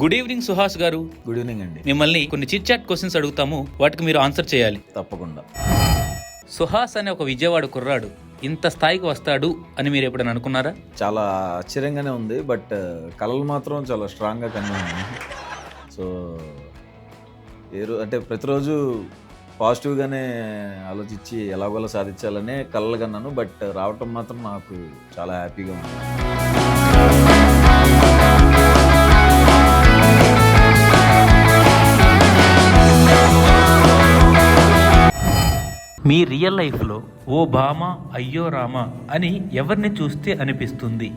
Good evening Suhas గారు. Good evening అండి. మిమ్మల్ని కొన్ని చిట్ చాట్ క్వశ్చన్స్ అడుగుతాము, వాటికి మీరు ఆన్సర్ చేయాలి. తప్పకుండా. సుహాస్ అనే ఒక విజయవాడ కుర్రాడు ఇంత స్థాయికి వస్తాడు అని మీరు ఎప్పుడైనా అనుకున్నారా? చాలా ఆశ్చర్యంగానే ఉంది, బట్ కళలు మాత్రం చాలా స్ట్రాంగ్గా కనిపించింది. సో అంటే ప్రతిరోజు పాజిటివ్గానే ఆలోచించి ఎలాగోలా సాధించాలనే కళలు కన్నాను, బట్ రావటం మాత్రం నాకు చాలా హ్యాపీగా ఉంది. మీ రియల్ లైఫ్లో ఓ భామ అయ్యో రామా అని ఎవరిని చూస్తే అనిపిస్తుంది?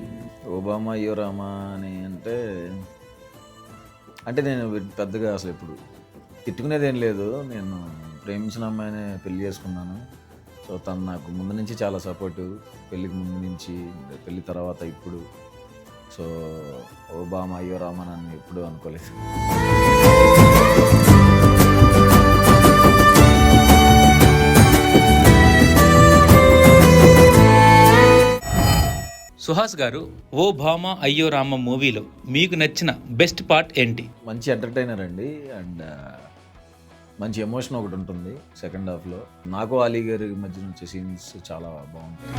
ఓబామా అయ్యో రామా అని అంటే నేను పెద్దగా అసలు ఇప్పుడు తిట్టుకునేది ఏం లేదు. నేను ప్రేమించిన అమ్మాయినే పెళ్లి చేసుకున్నాను. సో తను నాకు ముందు నుంచి చాలా సపోర్టివ్, పెళ్ళికి ముందు నుంచి, పెళ్ళి తర్వాత ఇప్పుడు. సో ఓబామా అయ్యో రామా నన్ను ఎప్పుడూ అనుకోలేదు. సుహాస్ గారు, ఓ భామ అయ్యో రామ మూవీలో మీకు నచ్చిన బెస్ట్ పార్ట్ ఏంటి? మంచి ఎంటర్టైనర్ అండి, అండ్ మంచి ఎమోషన్ ఒకటి ఉంటుంది సెకండ్ హాఫ్లో. నాకు అలీ గారి మధ్య వచ్చే సీన్స్ చాలా బాగుంటాయి.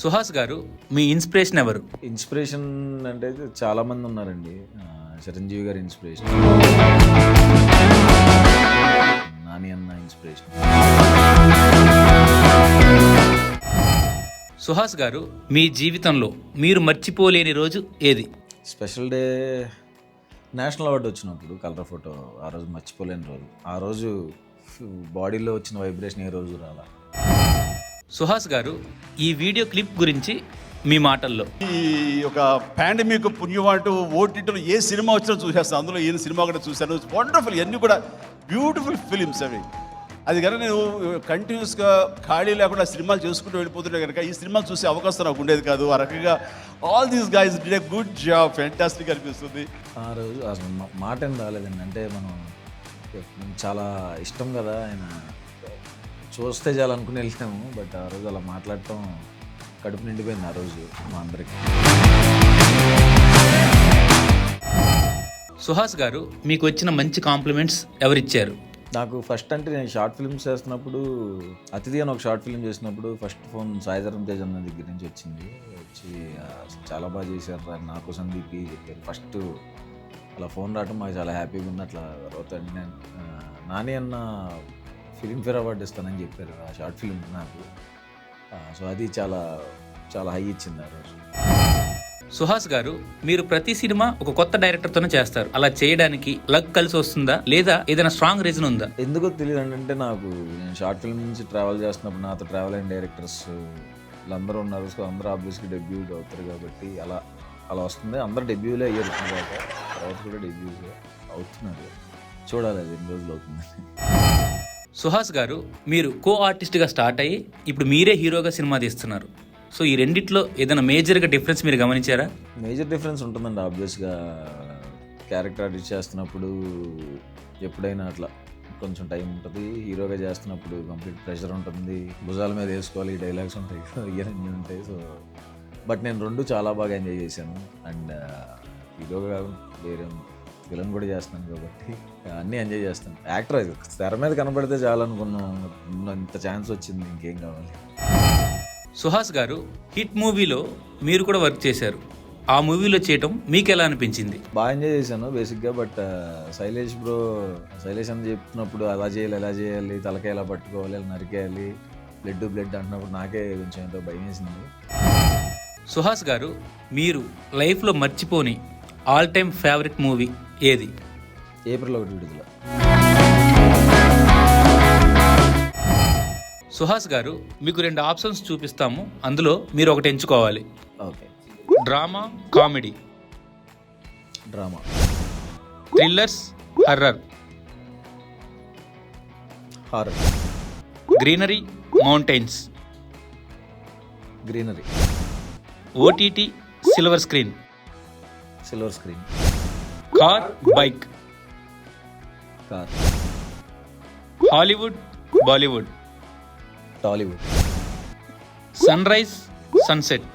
సుహాస్ గారు, మీ ఇన్స్పిరేషన్ ఎవరు? ఇన్స్పిరేషన్ అంటే చాలామంది ఉన్నారండి. చిరంజీవి గారి ఇన్స్పిరేషన్, నాని అన్న ఇన్స్పిరేషన్. సుహాస్ గారు, మీ జీవితంలో మీరు మర్చిపోలేని రోజు ఏది? స్పెషల్ డే నేషనల్ అవార్డు వచ్చినప్పుడు కలర్ ఫోటో, ఆ రోజు మర్చిపోలేని రోజు. ఆ రోజు బాడీలో వచ్చిన వైబ్రేషన్ ఏ రోజు రాలా. సుహాస్ గారు, ఈ వీడియో క్లిప్ గురించి మీ మాటల్లో. ఈ ఒక పాండమిక్ పుణ్యవాటు ఓటీటీలో ఏ సినిమా వచ్చినా చూసేస్తాను. అందులో ఏ సినిమా కూడా చూశాను. వండర్ఫుల్, ఇవన్నీ కూడా బ్యూటిఫుల్ ఫిలిమ్స్ అవి. అది కనుక నేను కంటిన్యూస్గా ఖాళీ లేకుండా సినిమాలు చేసుకుంటూ వెళ్ళిపోతుంటే కనుక ఈ సినిమాలు చూసే అవకాశం నాకు ఉండేది కాదు. ఆ రకంగా all these guys did a good job, fantastic అనిపిస్తుంది. ఆ రోజు అసలు మాట ఏం రాలేదండి. అంటే మనం చాలా ఇష్టం కదా ఆయన, చూస్తే చాలా అనుకుని వెళ్తాము. బట్ ఆ రోజు అలా మాట్లాడటం కడుపు నిండిపోయింది ఆ రోజు మా అందరికి. సుహాస్ గారు, మీకు వచ్చిన మంచి కాంప్లిమెంట్స్ ఎవరిచ్చారు? నాకు ఫస్ట్ అంటే నేను షార్ట్ ఫిల్మ్స్ చేస్తున్నప్పుడు, అతిథి అని ఒక షార్ట్ ఫిల్మ్ చేసినప్పుడు ఫస్ట్ ఫోన్ సాయిధరం తేజ్ అన్న దగ్గర నుంచి వచ్చింది. వచ్చి చాలా బాగా చేశారు, నాకు సందీప్ చెప్పారు. ఫస్ట్ అలా ఫోన్ రావటం మాకు చాలా హ్యాపీగా ఉంది. అట్లా తర్వాత నేను నాని అన్న ఫిలింఫేర్ అవార్డు ఇస్తానని చెప్పారు ఆ షార్ట్ ఫిల్మ్ నాకు. సో అది చాలా చాలా హై ఇచ్చింది ఆ రోజు. సుహాస్ గారు, మీరు ప్రతి సినిమా ఒక కొత్త డైరెక్టర్తోనే చేస్తారు. అలా చేయడానికి లక్ కలిసి వస్తుందా, లేదా ఏదైనా స్ట్రాంగ్ రీజన్ ఉందా? ఎందుకో తెలియదు అంటే నాకు, నేను షార్ట్ ఫిల్మ్ నుంచి ట్రావెల్ చేస్తున్నప్పుడు నాతో ట్రావెల్ అయిన డైరెక్టర్స్ వీళ్ళందరూ ఉన్నారు. సో అందరూ ఆబ్వియస్గా డెబ్యూ అవుతారు కాబట్టి అలా వస్తుంది. అందరు డెబ్యూలే అయ్యారు తర్వాత కూడా డెబ్యూస్ అవుతున్నారు. చూడాలి అది ఎన్ని రోజులు అవుతుంది. సుహాస్ గారు, మీరు కో ఆర్టిస్ట్గా స్టార్ట్ అయ్యి ఇప్పుడు మీరే హీరోగా సినిమా తీస్తున్నారు. సో ఈ రెండిట్లో ఏదైనా మేజర్గా డిఫరెన్స్ మీరు గమనించారా? మేజర్ డిఫరెన్స్ ఉంటుందండి ఆబ్వియస్గా. క్యారెక్టర్ ఆర్టిస్ట్ చేస్తున్నప్పుడు ఎప్పుడైనా అట్లా కొంచెం టైం ఉంటుంది. హీరోగా చేస్తున్నప్పుడు కంప్లీట్ ప్రెషర్ ఉంటుంది, భుజాల మీద వేసుకోవాలి, డైలాగ్స్ ఉంటాయి, ఇవన్నీ ఉంటాయి. సో బట్ నేను రెండు చాలా బాగా ఎంజాయ్ చేశాను. అండ్ హీరోగా వేరే విలన్ కూడా చేస్తున్నాను కాబట్టి అన్నీ ఎంజాయ్ చేస్తాను. యాక్టర్ అది తెర మీద కనబడితే చాలనుకున్నాం, ఇంత ఛాన్స్ వచ్చింది, ఇంకేం కావాలి. సుహాస్ గారు, హిట్ మూవీలో మీరు కూడా వర్క్ చేశారు. ఆ మూవీలో చేయటం మీకు ఎలా అనిపించింది? బాగా ఎంజాయ్ చేశాను బేసిక్గా. బట్ శైలేష్ అని చెప్తున్నప్పుడు అలా చేయాలి, ఎలా చేయాలి, తలకాయ ఎలా పట్టుకోవాలి, అలా నరికేయాలి, బ్లడ్ అంటున్నప్పుడు నాకే కొంచెం ఎంతో భయం వేసింది. సుహాస్ గారు, మీరు లైఫ్లో మర్చిపోని ఆల్ టైమ్ ఫేవరెట్ మూవీ ఏది? ఏప్రిల్ 1 విడుదల. సుహాస్ గారు, మీకు 2 ఆప్షన్స్ చూపిస్తాము, అందులో మీరు ఒకటి ఎంచుకోవాలి. Okay. Drama, comedy. Drama. Thrillers, horror. Horror. Greenery, mountains. Greenery. OTT, silver screen. Silver screen. Car, bike. Car. Hollywood, Bollywood. Tollywood. Sunrise, sunset.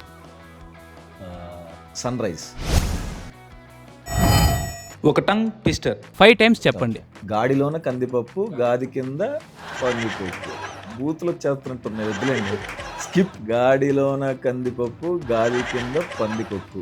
Sunrise. ఒక టంగ్ ట్విస్టర్ 5 టైమ్స్ చెప్పండి. గాడిలోన కందిపప్పు, గాది కింద పందిపప్పు. బూతులు వచ్చేస్తున్నట్టున్నాయి, వద్దులేండి. స్కిప్. గాడిలోన కందిపప్పు, గాది కింద పందిపప్పు.